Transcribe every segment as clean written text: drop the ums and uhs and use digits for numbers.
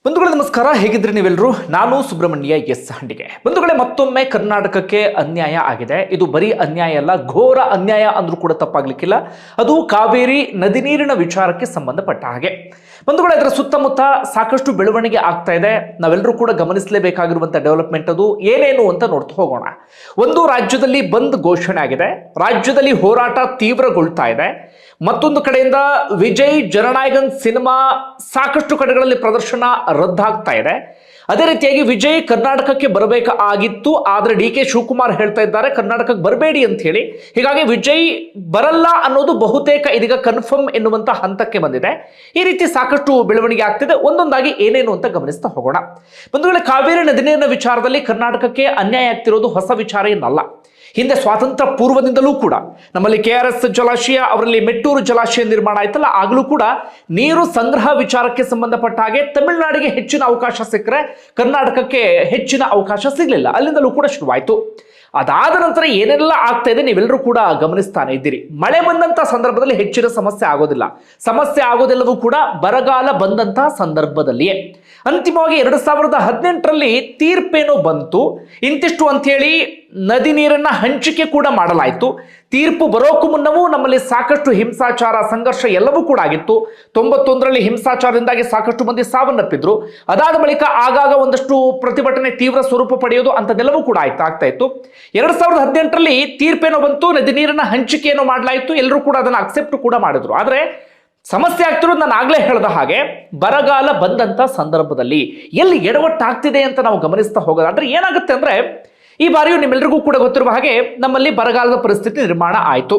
ಬಂಧುಗಳೇ ನಮಸ್ಕಾರ, ಹೇಗಿದ್ರಿ ನೀವೆಲ್ಲರೂ? ನಾನು ಸುಬ್ರಹ್ಮಣ್ಯ ಎಸ್ ಹಂಡಿಗೆ. ಬಂಧುಗಳೇ, ಮತ್ತೊಮ್ಮೆ ಕರ್ನಾಟಕಕ್ಕೆ ಅನ್ಯಾಯ ಆಗಿದೆ. ಇದು ಬರೀ ಅನ್ಯಾಯ ಅಲ್ಲ, ಘೋರ ಅನ್ಯಾಯ ಅಂದ್ರೂ ಕೂಡ ತಪ್ಪಾಗ್ಲಿಕ್ಕಿಲ್ಲ. ಅದು ಕಾವೇರಿ ನದಿ ನೀರಿನ ವಿಚಾರಕ್ಕೆ ಸಂಬಂಧಪಟ್ಟ ಹಾಗೆ. ಬಂಧುಗಳೇ, ಅದರ ಸುತ್ತಮುತ್ತ ಸಾಕಷ್ಟು ಬೆಳವಣಿಗೆ ಆಗ್ತಾ ಇದೆ. ನಾವೆಲ್ಲರೂ ಕೂಡ ಗಮನಿಸಲೇಬೇಕಾಗಿರುವಂಥ ಡೆವಲಪ್ಮೆಂಟ್ ಅದು ಏನೇನು ಅಂತ ನೋಡ್ತಾ ಹೋಗೋಣ. ಒಂದು, ರಾಜ್ಯದಲ್ಲಿ ಬಂದ್ ಘೋಷಣೆ ಆಗಿದೆ. ರಾಜ್ಯದಲ್ಲಿ ಹೋರಾಟ ತೀವ್ರಗೊಳ್ತಾ ಇದೆ. ಮತ್ತೊಂದು ಕಡೆಯಿಂದ ವಿಜಯ್ ಜನನಾಯಕನ್ ಸಿನಿಮಾ ಸಾಕಷ್ಟು ಕಡೆಗಳಲ್ಲಿ ಪ್ರದರ್ಶನ ರದ್ದಾಗ್ತಾ ಇದೆ. ಅದೇ ರೀತಿಯಾಗಿ ವಿಜಯ್ ಕರ್ನಾಟಕಕ್ಕೆ ಬರಬೇಕಾಗಿತ್ತು, ಆದ್ರೆ ಡಿ ಕೆ ಶಿವಕುಮಾರ್ ಹೇಳ್ತಾ ಇದ್ದಾರೆ ಕರ್ನಾಟಕಕ್ಕೆ ಬರಬೇಡಿ ಅಂತ ಹೇಳಿ. ಹೀಗಾಗಿ ವಿಜಯ್ ಬರಲ್ಲ ಅನ್ನೋದು ಬಹುತೇಕ ಇದೀಗ ಕನ್ಫರ್ಮ್ ಎನ್ನುವಂತ ಹಂತಕ್ಕೆ ಬಂದಿದೆ. ಈ ರೀತಿ ಸಾಕಷ್ಟು ಬೆಳವಣಿಗೆ ಆಗ್ತಿದೆ. ಒಂದೊಂದಾಗಿ ಏನೇನು ಅಂತ ಗಮನಿಸ್ತಾ ಹೋಗೋಣ. ಬಂಧುಗಳೇ, ಕಾವೇರಿ ನದಿ ನೀರಿನ ವಿಚಾರದಲ್ಲಿ ಕರ್ನಾಟಕಕ್ಕೆ ಅನ್ಯಾಯ ಆಗ್ತಿರೋದು ಹೊಸ ವಿಚಾರ ಏನಲ್ಲ. ಹಿಂದೆ ಸ್ವಾತಂತ್ರ್ಯ ಪೂರ್ವದಿಂದಲೂ ಕೂಡ ನಮ್ಮಲ್ಲಿ KRS ಜಲಾಶಯ, ಅವರಲ್ಲಿ ಮೆಟ್ಟೂರು ಜಲಾಶಯ ನಿರ್ಮಾಣ ಆಯ್ತಲ್ಲ, ಆಗಲೂ ಕೂಡ ನೀರು ಸಂಗ್ರಹ ವಿಚಾರಕ್ಕೆ ಸಂಬಂಧಪಟ್ಟ ಹಾಗೆ ತಮಿಳುನಾಡಿಗೆ ಹೆಚ್ಚಿನ ಅವಕಾಶ ಸಿಕ್ಕರೆ ಕರ್ನಾಟಕಕ್ಕೆ ಹೆಚ್ಚಿನ ಅವಕಾಶ ಸಿಗಲಿಲ್ಲ. ಅಲ್ಲಿಂದಲೂ ಕೂಡ ಶುರುವಾಯಿತು. ಅದಾದ ನಂತರ ಏನೆಲ್ಲ ಆಗ್ತಾ ಇದೆ ನೀವೆಲ್ಲರೂ ಕೂಡ ಗಮನಿಸ್ತಾನೆ ಇದ್ದೀರಿ. ಮಳೆ ಬಂದಂತ ಸಂದರ್ಭದಲ್ಲಿ ಹೆಚ್ಚಿನ ಸಮಸ್ಯೆ ಆಗೋದಿಲ್ಲ. ಸಮಸ್ಯೆ ಆಗೋದೆಲ್ಲವೂ ಕೂಡ ಬರಗಾಲ ಬಂದಂತಹ ಸಂದರ್ಭದಲ್ಲಿಯೇ. ಅಂತಿಮವಾಗಿ 2018ರಲ್ಲಿ ತೀರ್ಪೇನೋ ಬಂತು, ಇಂತಿಷ್ಟು ಅಂಥೇಳಿ ನದಿ ನೀರನ್ನ ಹಂಚಿಕೆ ಕೂಡ ಮಾಡಲಾಯಿತು. ತೀರ್ಪು ಬರೋಕ್ಕೂ ಮುನ್ನವೂ ನಮ್ಮಲ್ಲಿ ಸಾಕಷ್ಟು ಹಿಂಸಾಚಾರ, ಸಂಘರ್ಷ ಎಲ್ಲವೂ ಕೂಡ ಆಗಿತ್ತು. 91ರಲ್ಲಿ ಹಿಂಸಾಚಾರದಿಂದಾಗಿ ಸಾಕಷ್ಟು ಮಂದಿ ಸಾವನ್ನಪ್ಪಿದ್ರು. ಅದಾದ ಬಳಿಕ ಆಗಾಗ ಒಂದಷ್ಟು ಪ್ರತಿಭಟನೆ ತೀವ್ರ ಸ್ವರೂಪ ಪಡೆಯೋದು ಅಂಥದ್ದೆಲ್ಲವೂ ಕೂಡ ಆಗ್ತಾ ಇತ್ತು. 2018ರಲ್ಲಿ ತೀರ್ಪೇನೋ ಬಂತು, ನದಿ ನೀರನ್ನ ಹಂಚಿಕೆಯನ್ನು ಮಾಡಲಾಯಿತು. ಎಲ್ಲರೂ ಕೂಡ ಅದನ್ನು ಅಕ್ಸೆಪ್ಟ್ ಕೂಡ ಮಾಡಿದ್ರು. ಆದರೆ ಸಮಸ್ಯೆ ಆಗ್ತಿರೋದು ನಾನು ಆಗ್ಲೇ ಹೇಳಿದ ಹಾಗೆ ಬರಗಾಲ ಬಂದಂತ ಸಂದರ್ಭದಲ್ಲಿ ಎಲ್ಲಿ ಎಡವಟ್ಟಾಗ್ತಿದೆ ಅಂತ ನಾವು ಗಮನಿಸ್ತಾ ಹೋಗೋದಾದ್ರೆ ಏನಾಗುತ್ತೆ ಅಂದ್ರೆ, ಈ ಬಾರಿಯೂ ನಿಮ್ಮೆಲ್ಲರಿಗೂ ಕೂಡ ಗೊತ್ತಿರುವ ಹಾಗೆ ನಮ್ಮಲ್ಲಿ ಬರಗಾಲದ ಪರಿಸ್ಥಿತಿ ನಿರ್ಮಾಣ ಆಯಿತು.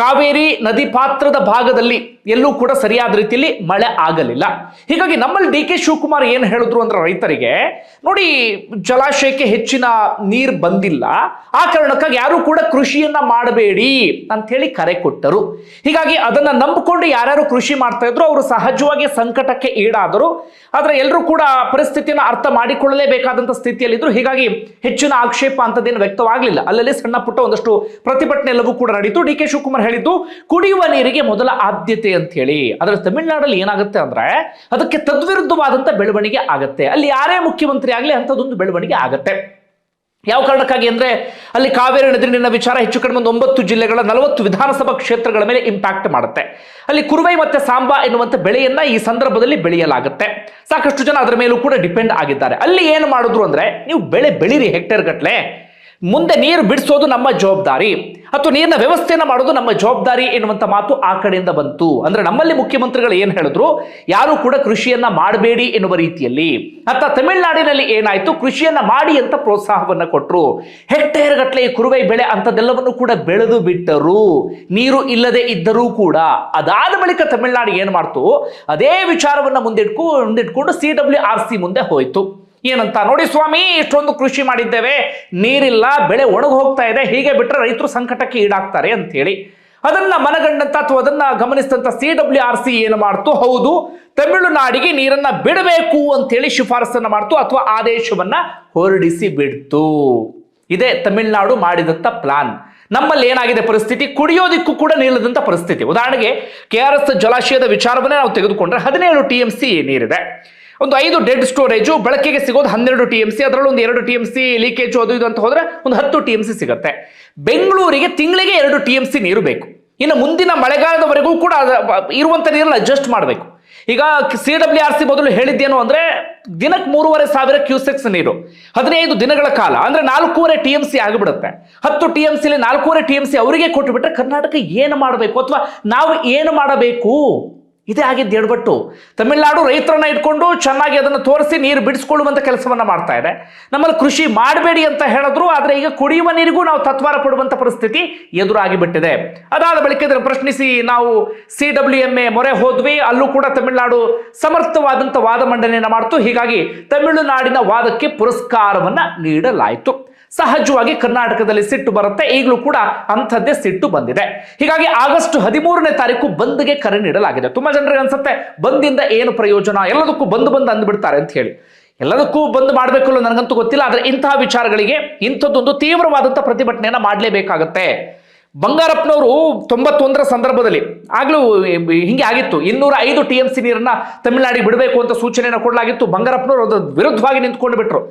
ಕಾವೇರಿ ನದಿ ಪಾತ್ರದ ಭಾಗದಲ್ಲಿ ಎಲ್ಲೂ ಕೂಡ ಸರಿಯಾದ ರೀತಿಯಲ್ಲಿ ಮಳೆ ಆಗಲಿಲ್ಲ. ಹೀಗಾಗಿ ನಮ್ಮಲ್ಲಿ ಡಿ ಕೆ ಶಿವಕುಮಾರ್ ಏನು ಹೇಳಿದ್ರು ಅಂದ್ರೆ, ರೈತರಿಗೆ ನೋಡಿ, ಜಲಾಶಯಕ್ಕೆ ಹೆಚ್ಚಿನ ನೀರು ಬಂದಿಲ್ಲ, ಆ ಕಾರಣಕ್ಕಾಗಿ ಯಾರು ಕೂಡ ಕೃಷಿಯನ್ನ ಮಾಡಬೇಡಿ ಅಂತ ಹೇಳಿ ಕರೆ ಕೊಟ್ಟರು. ಹೀಗಾಗಿ ಅದನ್ನ ನಂಬಿಕೊಂಡು ಯಾರ್ಯಾರು ಕೃಷಿ ಮಾಡ್ತಾ ಇದ್ರು ಅವರು ಸಹಜವಾಗಿ ಸಂಕಟಕ್ಕೆ ಈಡಾದರು. ಆದ್ರೆ ಎಲ್ಲರೂ ಕೂಡ ಪರಿಸ್ಥಿತಿಯನ್ನು ಅರ್ಥ ಮಾಡಿಕೊಳ್ಳಲೇಬೇಕಾದಂತ ಸ್ಥಿತಿಯಲ್ಲಿದ್ರು. ಹೀಗಾಗಿ ಹೆಚ್ಚಿನ ಆಕ್ಷೇಪ ಅಂತದೇನು ವ್ಯಕ್ತವಾಗಲಿಲ್ಲ. ಅಲ್ಲಲ್ಲಿ ಸಣ್ಣ ಪುಟ್ಟ ಒಂದಷ್ಟು ಪ್ರತಿಭಟನೆ ಎಲ್ಲವೂ ಕೂಡ ನಡೀತು. ಡಿ ಕೆ ಶಿವಕುಮಾರ್ ಹೇಳಿದ್ದು ಕುಡಿಯುವ ನೀರಿಗೆ ಮೊದಲ ಆದ್ಯತೆ ಅಂತ ಹೇಳಿ. ಅದರ ತಮಿಳುನಾಡಲ್ಲಿ ಏನಾಗುತ್ತೆ ಅಂದ್ರೆ ಅದಕ್ಕೆ ತದ್ವಿರುದ್ಧವಾದಂತ ಬೆಳವಣಿಗೆ ಆಗತ್ತೆ. ಅಲ್ಲಿ ಯಾರೇ ಮುಖ್ಯಮಂತ್ರಿ ಆಗಲಿ ಅಂಥದ್ದೊಂದು ಬೆಳವಣಿಗೆ ಆಗತ್ತೆ. ಯಾವ ಕಾರಣಕ್ಕಾಗಿ ಅಂದ್ರೆ ಅಲ್ಲಿ ಕಾವೇರಿ ನದಿ ನೀರಿನ ವಿಚಾರ ಹೆಚ್ಚು ಕಡಿಮೆ 9 ಜಿಲ್ಲೆಗಳ 40 ವಿಧಾನಸಭಾ ಕ್ಷೇತ್ರಗಳ ಮೇಲೆ ಇಂಪ್ಯಾಕ್ಟ್ ಮಾಡುತ್ತೆ. ಅಲ್ಲಿ ಕುರುವೈ ಮತ್ತೆ ಸಾಂಬಾ ಎನ್ನುವಂತ ಬೆಳೆಯನ್ನ ಈ ಸಂದರ್ಭದಲ್ಲಿ ಬೆಳೆಯಲಾಗುತ್ತೆ. ಸಾಕಷ್ಟು ಜನ ಅದರ ಮೇಲೂ ಕೂಡ ಡಿಪೆಂಡ್ ಆಗಿದ್ದಾರೆ. ಅಲ್ಲಿ ಏನು ಮಾಡಿದ್ರು ಅಂದ್ರೆ, ನೀವು ಬೆಳೆ ಬೆಳೀರಿ ಹೆಕ್ಟೇರ್ ಗಟ್ಲೆ, ಮುಂದೆ ನೀರು ಬಿಡಿಸೋದು ನಮ್ಮ ಜವಾಬ್ದಾರಿ ಅಥವಾ ನೀರಿನ ವ್ಯವಸ್ಥೆಯನ್ನು ಮಾಡೋದು ನಮ್ಮ ಜವಾಬ್ದಾರಿ ಎನ್ನುವಂತ ಮಾತು ಆ ಕಡೆಯಿಂದ ಬಂತು. ಅಂದ್ರೆ ನಮ್ಮಲ್ಲಿ ಮುಖ್ಯಮಂತ್ರಿಗಳು ಏನ್ ಹೇಳಿದ್ರು, ಯಾರು ಕೂಡ ಕೃಷಿಯನ್ನ ಮಾಡಬೇಡಿ ಎನ್ನುವ ರೀತಿಯಲ್ಲಿ. ಅಥವಾ ತಮಿಳುನಾಡಿನಲ್ಲಿ ಏನಾಯ್ತು, ಕೃಷಿಯನ್ನ ಮಾಡಿ ಅಂತ ಪ್ರೋತ್ಸಾಹವನ್ನ ಕೊಟ್ಟರು. ಹೆಕ್ಟೇರ್ ಗಟ್ಟಲೆ ಕುರುವೈ ಬೆಳೆ ಅಂತದೆಲ್ಲವನ್ನು ಕೂಡ ಬೆಳೆದು ಬಿಟ್ಟರು, ನೀರು ಇಲ್ಲದೆ ಇದ್ದರೂ ಕೂಡ. ಅದಾದ ಬಳಿಕ ತಮಿಳುನಾಡು ಏನ್ ಮಾಡ್ತು, ಅದೇ ವಿಚಾರವನ್ನ ಮುಂದಿಟ್ಕೊಂಡು CWRC ಮುಂದೆ ಹೋಯ್ತು. ಏನಂತ, ನೋಡಿ ಸ್ವಾಮಿ, ಇಷ್ಟೊಂದು ಕೃಷಿ ಮಾಡಿದ್ದೇವೆ, ನೀರಿಲ್ಲ, ಬೆಳೆ ಒಣಗಿ ಹೋಗ್ತಾ ಇದೆ, ಹೀಗೆ ಬಿಟ್ಟರೆ ರೈತರು ಸಂಕಟಕ್ಕೆ ಈಡಾಗ್ತಾರೆ ಅಂತ ಹೇಳಿ ಅದನ್ನ ಮನಗಂಡಂತ ಅಥವಾ ಅದನ್ನ ಗಮನಿಸಿದಂತ CWRC ಏನು ಮಾಡ್ತು, ಹೌದು ತಮಿಳುನಾಡಿಗೆ ನೀರನ್ನ ಬಿಡಬೇಕು ಅಂತೇಳಿ ಶಿಫಾರಸನ್ನ ಮಾಡ್ತು ಅಥವಾ ಆದೇಶವನ್ನ ಹೊರಡಿಸಿ ಬಿಡ್ತು. ಇದೇ ತಮಿಳುನಾಡು ಮಾಡಿದಂತ ಪ್ಲಾನ್. ನಮ್ಮಲ್ಲಿ ಏನಾಗಿದೆ ಪರಿಸ್ಥಿತಿ, ಕುಡಿಯೋದಿಕ್ಕೂ ಕೂಡ ನೀರಿಲ್ಲದಂತ ಪರಿಸ್ಥಿತಿ. ಉದಾಹರಣೆಗೆ KRS ಜಲಾಶಯದ ವಿಚಾರವನ್ನೇ ನಾವು ತೆಗೆದುಕೊಂಡ್ರೆ 17 TMC ನೀರಿದೆ. ಒಂದು 5 ಡೆಡ್ ಸ್ಟೋರೇಜು, ಬಳಕೆಗೆ ಸಿಗೋದು 12 TMC, ಅದರಲ್ಲಿ ಒಂದು 2 TMC ಲೀಕೇಜು ಅದು ಇದು ಅಂತ ಹೋದ್ರೆ ಒಂದು 10 TMC ಸಿಗುತ್ತೆ. ಬೆಂಗಳೂರಿಗೆ ತಿಂಗಳಿಗೆ 2 TMC ನೀರು ಬೇಕು. ಇನ್ನು ಮುಂದಿನ ಮಳೆಗಾಲದವರೆಗೂ ಕೂಡ ಇರುವಂತ ನೀರನ್ನು ಅಡ್ಜಸ್ಟ್ ಮಾಡಬೇಕು. ಈಗ CWRC ಮೊದಲು ಹೇಳಿದ್ದೇನು ಅಂದ್ರೆ, ದಿನಕ್ಕೆ 3,500 ಕ್ಯೂಸೆಕ್ಸ್ ನೀರು 15 ದಿನಗಳ ಕಾಲ ಅಂದ್ರೆ 4.5 TMC ಆಗಿಬಿಡುತ್ತೆ. 10 TMC 4.5 TMC ಅವರಿಗೆ ಕೊಟ್ಟು ಬಿಟ್ರೆ ಕರ್ನಾಟಕ ಏನು ಮಾಡಬೇಕು ಅಥವಾ ನಾವು ಏನು ಮಾಡಬೇಕು? ಇದೇ ಆಗಿದ್ದು ಎಡವಟ್ಟು. ತಮಿಳುನಾಡು ರೈತರನ್ನ ಇಟ್ಕೊಂಡು ಚೆನ್ನಾಗಿ ಅದನ್ನು ತೋರಿಸಿ ನೀರು ಬಿಡಿಸ್ಕೊಳ್ಳುವಂತ ಕೆಲಸವನ್ನ ಮಾಡ್ತಾ ಇದೆ. ನಮ್ಮಲ್ಲಿ ಕೃಷಿ ಮಾಡಬೇಡಿ ಅಂತ ಹೇಳಿದ್ರು, ಆದ್ರೆ ಈಗ ಕುಡಿಯುವ ನೀರಿಗೂ ನಾವು ತತ್ವಾರ ಪಡುವಂತ ಪರಿಸ್ಥಿತಿ ಎದುರಾಗಿಬಿಟ್ಟಿದೆ. ಅದಾದ ಬಳಿಕ ಇದನ್ನು ಪ್ರಶ್ನಿಸಿ ನಾವು CWMA ಮೊರೆ ಹೋದ್ವಿ. ಅಲ್ಲೂ ಕೂಡ ತಮಿಳುನಾಡು ಸಮರ್ಥವಾದಂತ ವಾದ ಮಂಡನೆಯನ್ನ ಮಾಡ್ತು. ಹೀಗಾಗಿ ತಮಿಳುನಾಡಿನ ವಾದಕ್ಕೆ ಪುರಸ್ಕಾರವನ್ನ ನೀಡಲಾಯಿತು. ಸಹಜವಾಗಿ ಕರ್ನಾಟಕದಲ್ಲಿ ಸಿಟ್ಟು ಬರುತ್ತೆ. ಈಗಲೂ ಕೂಡ ಅಂಥದ್ದೇ ಸಿಟ್ಟು ಬಂದಿದೆ. ಹೀಗಾಗಿ ಆಗಸ್ಟ್ 13ನೇ ತಾರೀಕು ಬಂದ್ಗೆ ಕರೆ ನೀಡಲಾಗಿದೆ. ತುಂಬಾ ಜನರಿಗೆ ಅನ್ಸುತ್ತೆ ಬಂದಿಂದ ಏನು ಪ್ರಯೋಜನ, ಎಲ್ಲದಕ್ಕೂ ಬಂದ್ ಅಂದ್ಬಿಡ್ತಾರೆ ಅಂತ ಹೇಳಿ. ಎಲ್ಲದಕ್ಕೂ ಬಂದ್ ಮಾಡಬೇಕು ನನಗಂತೂ ಗೊತ್ತಿಲ್ಲ. ಆದ್ರೆ ಇಂತಹ ವಿಚಾರಗಳಿಗೆ ಇಂಥದ್ದೊಂದು ತೀವ್ರವಾದಂತಹ ಪ್ರತಿಭಟನೆಯನ್ನ ಮಾಡಲೇಬೇಕಾಗತ್ತೆ. ಬಂಗಾರಪ್ಪನವರು 91ರ ಸಂದರ್ಭದಲ್ಲಿ ಆಗ್ಲೂ ಹಿಂಗೆ ಆಗಿತ್ತು, 205 TMC ನೀರನ್ನ ತಮಿಳುನಾಡಿಗೆ ಬಿಡಬೇಕು ಅಂತ ಸೂಚನೆಯನ್ನು ಕೊಡಲಾಗಿತ್ತು. ಬಂಗಾರಪ್ಪನವರು ಅದರ ವಿರುದ್ಧವಾಗಿ ನಿಂತ್ಕೊಂಡು ಬಿಟ್ರು,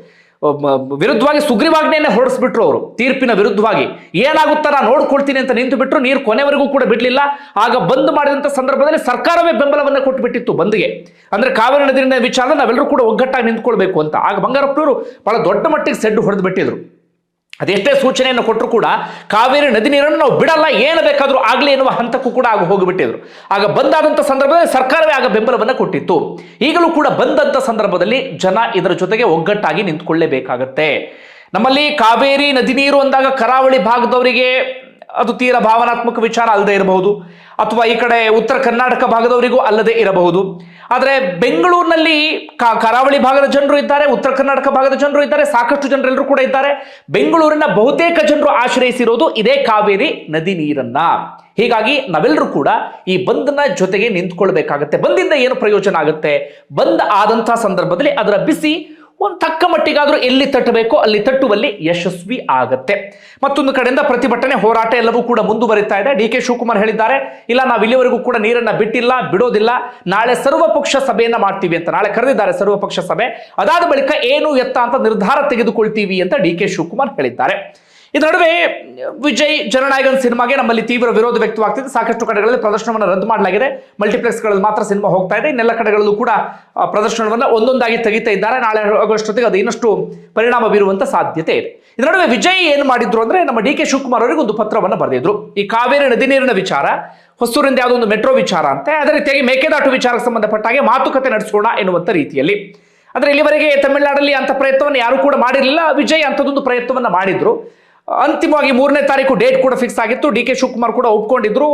ವಿರುದ್ಧವಾಗಿ ಸುಗ್ರೀವಾಜ್ಞೆಯನ್ನೇ ಹೊರಡಿಸ್ಬಿಟ್ರು. ಅವರು ತೀರ್ಪಿನ ವಿರುದ್ಧವಾಗಿ ಏನಾಗುತ್ತಾರ ನೋಡ್ಕೊಳ್ತೀನಿ ಅಂತ ನಿಂತು ಬಿಟ್ರು. ನೀರು ಕೊನೆವರೆಗೂ ಕೂಡ ಬಿಡ್ಲಿಲ್ಲ. ಆಗ ಬಂದ್ ಮಾಡಿದಂತ ಸಂದರ್ಭದಲ್ಲಿ ಸರ್ಕಾರವೇ ಬೆಂಬಲವನ್ನು ಕೊಟ್ಟು ಬಿಟ್ಟಿತ್ತು ಬಂದ್ಗೆ. ಅಂದ್ರೆ ಕಾವೇರಿ ನದಿ ವಿಚಾರ ನಾವೆಲ್ಲರೂ ಕೂಡ ಒಗ್ಗಟ್ಟಾಗಿ ನಿಂತ್ಕೊಳ್ಬೇಕು ಅಂತ. ಆಗ ಬಂಗಾರಪ್ಪನವರು ಬಹಳ ದೊಡ್ಡ ಮಟ್ಟಿಗೆ ಸೆಡ್ಡು ಹೊಡೆದು ಬಿಟ್ಟಿದ್ರು. ಅದೆಷ್ಟೇ ಸೂಚನೆಯನ್ನು ಕೊಟ್ಟರು ಕೂಡ ಕಾವೇರಿ ನದಿ ನೀರನ್ನು ನಾವು ಬಿಡಲ್ಲ, ಏನು ಬೇಕಾದರೂ ಆಗಲಿ ಎನ್ನುವ ಹಂತಕ್ಕೂ ಕೂಡ ಆಗ ಹೋಗಿಬಿಟ್ಟಿದ್ರು. ಆಗ ಬಂದಾದಂಥ ಸಂದರ್ಭದಲ್ಲಿ ಸರ್ಕಾರವೇ ಆಗ ಬೆಂಬಲವನ್ನು ಕೊಟ್ಟಿತ್ತು. ಈಗಲೂ ಕೂಡ ಬಂದಂಥ ಸಂದರ್ಭದಲ್ಲಿ ಜನ ಇದರ ಜೊತೆಗೆ ಒಗ್ಗಟ್ಟಾಗಿ ನಿಂತ್ಕೊಳ್ಳೇಬೇಕಾಗತ್ತೆ. ನಮ್ಮಲ್ಲಿ ಕಾವೇರಿ ನದಿ ನೀರು ಅಂದಾಗ ಕರಾವಳಿ ಭಾಗದವರಿಗೆ ಅದು ತೀರಾ ಭಾವನಾತ್ಮಕ ವಿಚಾರ ಅಲ್ಲದೆ ಇರಬಹುದು, ಅಥವಾ ಈ ಕಡೆ ಉತ್ತರ ಕರ್ನಾಟಕ ಭಾಗದವರಿಗೂ ಅಲ್ಲದೆ ಇರಬಹುದು. ಆದರೆ ಬೆಂಗಳೂರಿನಲ್ಲಿ ಕರಾವಳಿ ಭಾಗದ ಜನರು ಇದ್ದಾರೆ, ಉತ್ತರ ಕರ್ನಾಟಕ ಭಾಗದ ಜನರು ಇದ್ದಾರೆ, ಸಾಕಷ್ಟು ಜನರೆಲ್ಲರೂ ಕೂಡ ಇದ್ದಾರೆ. ಬೆಂಗಳೂರಿನ ಬಹುತೇಕ ಜನರು ಆಶ್ರಯಿಸಿರೋದು ಇದೇ ಕಾವೇರಿ ನದಿ ನೀರನ್ನ. ಹೀಗಾಗಿ ನಾವೆಲ್ಲರೂ ಕೂಡ ಈ ಬಂದ್ನ ಜೊತೆಗೆ ನಿಂತ್ಕೊಳ್ಬೇಕಾಗತ್ತೆ. ಬಂದಿಂದ ಏನು ಪ್ರಯೋಜನ ಆಗುತ್ತೆ? ಬಂದ್ ಆದಂತಹ ಸಂದರ್ಭದಲ್ಲಿ ಅದರ ಬಿಸಿ ಒಂದು ತಕ್ಕ ಮಟ್ಟಿಗಾದ್ರೂ ಎಲ್ಲಿ ತಟ್ಟಬೇಕೋ ಅಲ್ಲಿ ತಟ್ಟುವಲ್ಲಿ ಯಶಸ್ವಿ ಆಗತ್ತೆ. ಮತ್ತೊಂದು ಕಡೆಯಿಂದ ಪ್ರತಿಭಟನೆ, ಹೋರಾಟ ಎಲ್ಲವೂ ಕೂಡ ಮುಂದುವರಿತಾ ಇದೆ. DK ಶಿವಕುಮಾರ್ ಹೇಳಿದ್ದಾರೆ, ಇಲ್ಲ ನಾವು ಇಲ್ಲಿವರೆಗೂ ಕೂಡ ನೀರನ್ನ ಬಿಟ್ಟಿಲ್ಲ, ಬಿಡೋದಿಲ್ಲ, ನಾಳೆ ಸರ್ವಪಕ್ಷ ಸಭೆಯನ್ನ ಮಾಡ್ತೀವಿ ಅಂತ. ನಾಳೆ ಕರೆದಿದ್ದಾರೆ ಸರ್ವಪಕ್ಷ ಸಭೆ. ಅದಾದ ಬಳಿಕ ಏನು ಎತ್ತ ಅಂತ ನಿರ್ಧಾರ ತೆಗೆದುಕೊಳ್ತೀವಿ ಅಂತ DK ಶಿವಕುಮಾರ್ ಹೇಳಿದ್ದಾರೆ. ಇದರ ನಡುವೆ ವಿಜಯ್ ಜನನಾಯಕನ್ ಸಿನಿಮಾಗೆ ನಮ್ಮಲ್ಲಿ ತೀವ್ರ ವಿರೋಧ ವ್ಯಕ್ತವಾಗ್ತಿದೆ. ಸಾಕಷ್ಟು ಕಡೆಗಳಲ್ಲಿ ಪ್ರದರ್ಶನವನ್ನು ರದ್ದು ಮಾಡಲಾಗಿದೆ. ಮಲ್ಟಿಪ್ಲೆಕ್ಸ್ಗಳಲ್ಲಿ ಮಾತ್ರ ಸಿನಿಮಾ ಹೋಗ್ತಾ ಇದೆ. ಇನ್ನೆಲ್ಲ ಕಡೆಗಳಲ್ಲೂ ಕೂಡ ಪ್ರದರ್ಶನವನ್ನು ಒಂದೊಂದಾಗಿ ತೆಗಿತಾ ಇದ್ದಾರೆ. ನಾಳೆ ಆಗೋಷ್ಟೊತ್ತಿಗೆ ಅದು ಇನ್ನಷ್ಟು ಪರಿಣಾಮ ಬೀರುವಂತ ಸಾಧ್ಯತೆ ಇದೆ. ಇದರ ನಡುವೆ ವಿಜಯ್ ಏನು ಮಾಡಿದ್ರು ಅಂದ್ರೆ, ನಮ್ಮ DK ಶಿವಕುಮಾರ್ ಅವರಿಗೆ ಒಂದು ಪತ್ರವನ್ನು ಬರೆದಿದ್ರು. ಈ ಕಾವೇರಿ ನದಿ ನೀರಿನ ವಿಚಾರ, ಹೊಸೂರಿಂದ ಯಾವುದೋ ಒಂದು ಮೆಟ್ರೋ ವಿಚಾರ ಅಂತೆ, ಅದೇ ರೀತಿಯಾಗಿ ಮೇಕೆದಾಟು ವಿಚಾರಕ್ಕೆ ಸಂಬಂಧಪಟ್ಟ ಹಾಗೆ ಮಾತುಕತೆ ನಡೆಸೋಣ ಎನ್ನುವಂತ ರೀತಿಯಲ್ಲಿ. ಅಂದ್ರೆ ಇಲ್ಲಿವರೆಗೆ ತಮಿಳುನಾಡಲ್ಲಿ ಅಂತ ಪ್ರಯತ್ನವನ್ನು ಯಾರು ಕೂಡ ಮಾಡಿರಲಿಲ್ಲ. ವಿಜಯ್ ಅಂತದೊಂದು ಪ್ರಯತ್ನವನ್ನ ಮಾಡಿದ್ರು. ಅಂತಿಮವಾಗಿ 3ನೇ ತಾರೀಕು ಡೇಟ್ ಕೂಡ ಫಿಕ್ಸ್ ಆಗಿತ್ತು. DK ಶಿವಕುಮಾರ್ ಕೂಡ ಒಪ್ಕೊಂಡಿದ್ರು.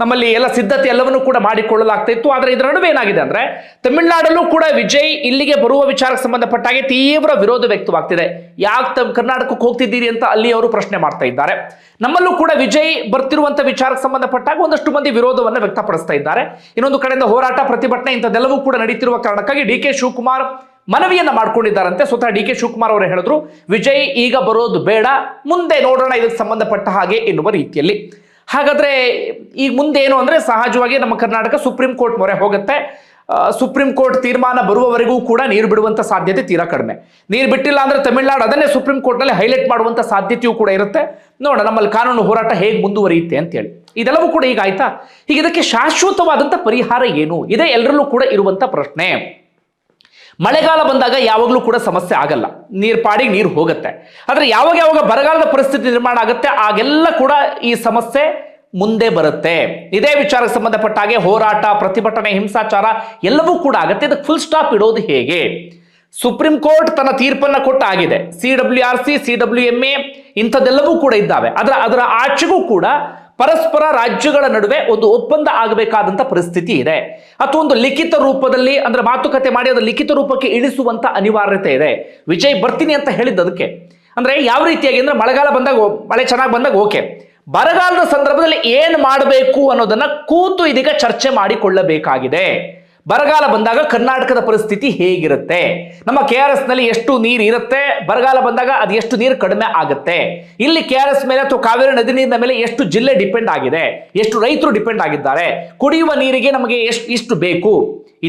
ನಮ್ಮಲ್ಲಿ ಎಲ್ಲ ಸಿದ್ಧತೆ ಎಲ್ಲವನ್ನೂ ಕೂಡ ಮಾಡಿಕೊಳ್ಳಲಾಗ್ತಾ ಇತ್ತು. ಆದರೆ ಇದರ ನಡುವೆ ಏನಾಗಿದೆ ಅಂದ್ರೆ, ತಮಿಳುನಾಡಲ್ಲೂ ಕೂಡ ವಿಜಯ್ ಇಲ್ಲಿಗೆ ಬರುವ ವಿಚಾರಕ್ಕೆ ಸಂಬಂಧಪಟ್ಟ ಹಾಗೆ ತೀವ್ರ ವಿರೋಧ ವ್ಯಕ್ತವಾಗ್ತಿದೆ. ಯಾಕೆ ಕರ್ನಾಟಕಕ್ಕೆ ಹೋಗ್ತಿದ್ದೀರಿ ಅಂತ ಅಲ್ಲಿ ಅವರು ಪ್ರಶ್ನೆ ಮಾಡ್ತಾ ಇದ್ದಾರೆ. ನಮ್ಮಲ್ಲೂ ಕೂಡ ವಿಜಯ್ ಬರ್ತಿರುವಂತ ವಿಚಾರಕ್ಕೆ ಸಂಬಂಧಪಟ್ಟಾಗ ಒಂದಷ್ಟು ಮಂದಿ ವಿರೋಧವನ್ನು ವ್ಯಕ್ತಪಡಿಸ್ತಾ ಇದ್ದಾರೆ. ಇನ್ನೊಂದು ಕಡೆಯಿಂದ ಹೋರಾಟ, ಪ್ರತಿಭಟನೆ ಇಂಥದ್ದೆಲ್ಲವೂ ಕೂಡ ನಡೀತಿರುವ ಕಾರಣಕ್ಕಾಗಿ DK ಶಿವಕುಮಾರ್ ಮನವಿಯನ್ನ ಮಾಡ್ಕೊಂಡಿದ್ದಾರಂತೆ. ಸ್ವತಃ DK ಶಿವಕುಮಾರ್ ಅವರು ಹೇಳಿದ್ರು, ವಿಜಯ್ ಈಗ ಬರೋದು ಬೇಡ, ಮುಂದೆ ನೋಡೋಣ ಇದಕ್ಕೆ ಸಂಬಂಧಪಟ್ಟ ಹಾಗೆ ಎನ್ನುವ ರೀತಿಯಲ್ಲಿ. ಹಾಗಾದ್ರೆ ಈಗ ಮುಂದೆ ಏನು ಅಂದ್ರೆ, ಸಹಜವಾಗಿ ನಮ್ಮ ಕರ್ನಾಟಕ ಸುಪ್ರೀಂ ಕೋರ್ಟ್ ಮೊರೆ ಹೋಗುತ್ತೆ. ಸುಪ್ರೀಂ ಕೋರ್ಟ್ ತೀರ್ಮಾನ ಬರುವವರೆಗೂ ಕೂಡ ನೀರು ಬಿಡುವಂತ ಸಾಧ್ಯತೆ ತೀರಾ ಕಡಿಮೆ. ನೀರು ಬಿಟ್ಟಿಲ್ಲ ಅಂದ್ರೆ ತಮಿಳುನಾಡು ಅದನ್ನೇ ಸುಪ್ರೀಂ ಕೋರ್ಟ್ ನಲ್ಲಿ ಹೈಲೈಟ್ ಮಾಡುವಂತ ಸಾಧ್ಯತೆಯೂ ಕೂಡ ಇರುತ್ತೆ. ನೋಡೋಣ ನಮ್ಮಲ್ಲಿ ಕಾನೂನು ಹೋರಾಟ ಹೇಗೆ ಮುಂದುವರಿಯುತ್ತೆ ಅಂತ ಹೇಳಿ. ಇದೆಲ್ಲವೂ ಕೂಡ ಈಗ ಆಯ್ತಾ. ಈಗ ಇದಕ್ಕೆ ಶಾಶ್ವತವಾದಂತ ಪರಿಹಾರ ಏನು? ಇದೇ ಎಲ್ಲರಲ್ಲೂ ಕೂಡ ಇರುವಂತ ಪ್ರಶ್ನೆ. ಮಳೆಗಾಲ ಬಂದಾಗ ಯಾವಾಗಲೂ ಕೂಡ ಸಮಸ್ಯೆ ಆಗಲ್ಲ, ನೀರು ಪಾಡಿಗೆ ನೀರು ಹೋಗುತ್ತೆ. ಆದರೆ ಯಾವಾಗ ಬರಗಾಲದ ಪರಿಸ್ಥಿತಿ ನಿರ್ಮಾಣ ಆಗುತ್ತೆ ಆಗೆಲ್ಲ ಕೂಡ ಈ ಸಮಸ್ಯೆ ಮುಂದೆ ಬರುತ್ತೆ. ಇದೇ ವಿಚಾರಕ್ಕೆ ಸಂಬಂಧಪಟ್ಟ ಹಾಗೆ ಹೋರಾಟ, ಪ್ರತಿಭಟನೆ, ಹಿಂಸಾಚಾರ ಎಲ್ಲವೂ ಕೂಡ ಆಗುತ್ತೆ. ಇದಕ್ಕೆ ಫುಲ್ ಸ್ಟಾಪ್ ಇಡೋದು ಹೇಗೆ? ಸುಪ್ರೀಂ ಕೋರ್ಟ್ ತನ್ನ ತೀರ್ಪನ್ನ ಕೊಟ್ಟಾಗಿದೆ. CWRC, CWMA ಇಂಥದ್ದೆಲ್ಲವೂ ಕೂಡ ಇದ್ದಾವೆ. ಅದರ ಆಚೆಗೂ ಕೂಡ ಪರಸ್ಪರ ರಾಜ್ಯಗಳ ನಡುವೆ ಒಂದು ಒಪ್ಪಂದ ಆಗಬೇಕಾದಂತ ಪರಿಸ್ಥಿತಿ ಇದೆ. ಅಥವಾ ಒಂದು ಲಿಖಿತ ರೂಪದಲ್ಲಿ, ಅಂದ್ರೆ ಮಾತುಕತೆ ಮಾಡಿ ಅದರ ಲಿಖಿತ ರೂಪಕ್ಕೆ ಇಳಿಸುವಂತ ಅನಿವಾರ್ಯತೆ ಇದೆ. ವಿಜಯ್ ಬರ್ತೀನಿ ಅಂತ ಹೇಳಿದ್ದದಕ್ಕೆ ಅಂದ್ರೆ ಯಾವ ರೀತಿಯಾಗಿ ಅಂದ್ರೆ, ಮಳೆಗಾಲ ಬಂದಾಗ, ಮಳೆ ಚೆನ್ನಾಗಿ ಬಂದಾಗ ಓಕೆ, ಬರಗಾಲದ ಸಂದರ್ಭದಲ್ಲಿ ಏನ್ ಮಾಡಬೇಕು ಅನ್ನೋದನ್ನ ಕೂತು ಇದೀಗ ಚರ್ಚೆ ಮಾಡಿಕೊಳ್ಳಬೇಕಾಗಿದೆ. ಬರಗಾಲ ಬಂದಾಗ ಕರ್ನಾಟಕದ ಪರಿಸ್ಥಿತಿ ಹೇಗಿರುತ್ತೆ, ನಮ್ಮ KRS ನಲ್ಲಿ ಎಷ್ಟು ನೀರು ಇರುತ್ತೆ, ಬರಗಾಲ ಬಂದಾಗ ಅದು ಎಷ್ಟು ನೀರು ಕಡಿಮೆ ಆಗುತ್ತೆ, ಇಲ್ಲಿ KRS ಮೇಲೆ ಅಥವಾ ಕಾವೇರಿ ನದಿ ನೀರಿನ ಮೇಲೆ ಎಷ್ಟು ಜಿಲ್ಲೆ ಡಿಪೆಂಡ್ ಆಗಿದೆ, ಎಷ್ಟು ರೈತರು ಡಿಪೆಂಡ್ ಆಗಿದ್ದಾರೆ, ಕುಡಿಯುವ ನೀರಿಗೆ ನಮಗೆ ಇಷ್ಟು ಬೇಕು,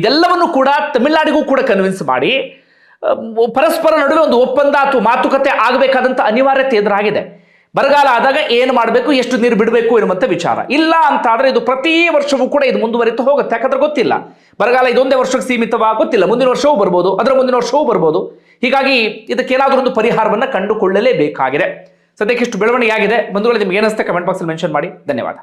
ಇದೆಲ್ಲವನ್ನು ಕೂಡ ತಮಿಳುನಾಡಿಗೂ ಕೂಡ ಕನ್ವಿನ್ಸ್ ಮಾಡಿ ಪರಸ್ಪರ ನಡುವೆ ಒಂದು ಒಪ್ಪಂದ ಅಥವಾ ಮಾತುಕತೆ ಆಗಬೇಕಾದಂತ ಅನಿವಾರ್ಯತೆ ಎದುರಾಗಿದೆ. ಬರಗಾಲ ಆದಾಗ ಏನು ಮಾಡಬೇಕು, ಎಷ್ಟು ನೀರು ಬಿಡಬೇಕು ಎನ್ನುವಂತ ವಿಚಾರ ಇಲ್ಲ ಅಂತ ಆದ್ರೆ ಇದು ಪ್ರತಿ ವರ್ಷವೂ ಕೂಡ ಇದು ಮುಂದುವರಿತು ಹೋಗುತ್ತೆ. ಯಾಕಂದ್ರೆ ಗೊತ್ತಿಲ್ಲ, ಬರಗಾಲ ಇದೊಂದೇ ವರ್ಷಕ್ಕೆ ಸೀಮಿತವಾ ಗೊತ್ತಿಲ್ಲ, ಮುಂದಿನ ವರ್ಷವೂ ಬರ್ಬೋದು, ಅದರ ಮುಂದಿನ ವರ್ಷವೂ ಬರ್ಬೋದು. ಹೀಗಾಗಿ ಇದಕ್ಕೆ ಏನಾದರೂ ಒಂದು ಪರಿಹಾರವನ್ನ ಕಂಡುಕೊಳ್ಳಲೇಬೇಕಾಗಿದೆ. ಸದ್ಯಕ್ಕೆ ಇಷ್ಟು ಬೆಳವಣಿಗೆ ಆಗಿದೆ. ಬಂಧುಗಳೇ, ನಿಮ್ಗೆ ಏನಿಸುತ್ತೆ ಕಮೆಂಟ್ ಬಾಕ್ಸ್ ಅಲ್ಲಿ ಮೆನ್ಷನ್ ಮಾಡಿ. ಧನ್ಯವಾದ.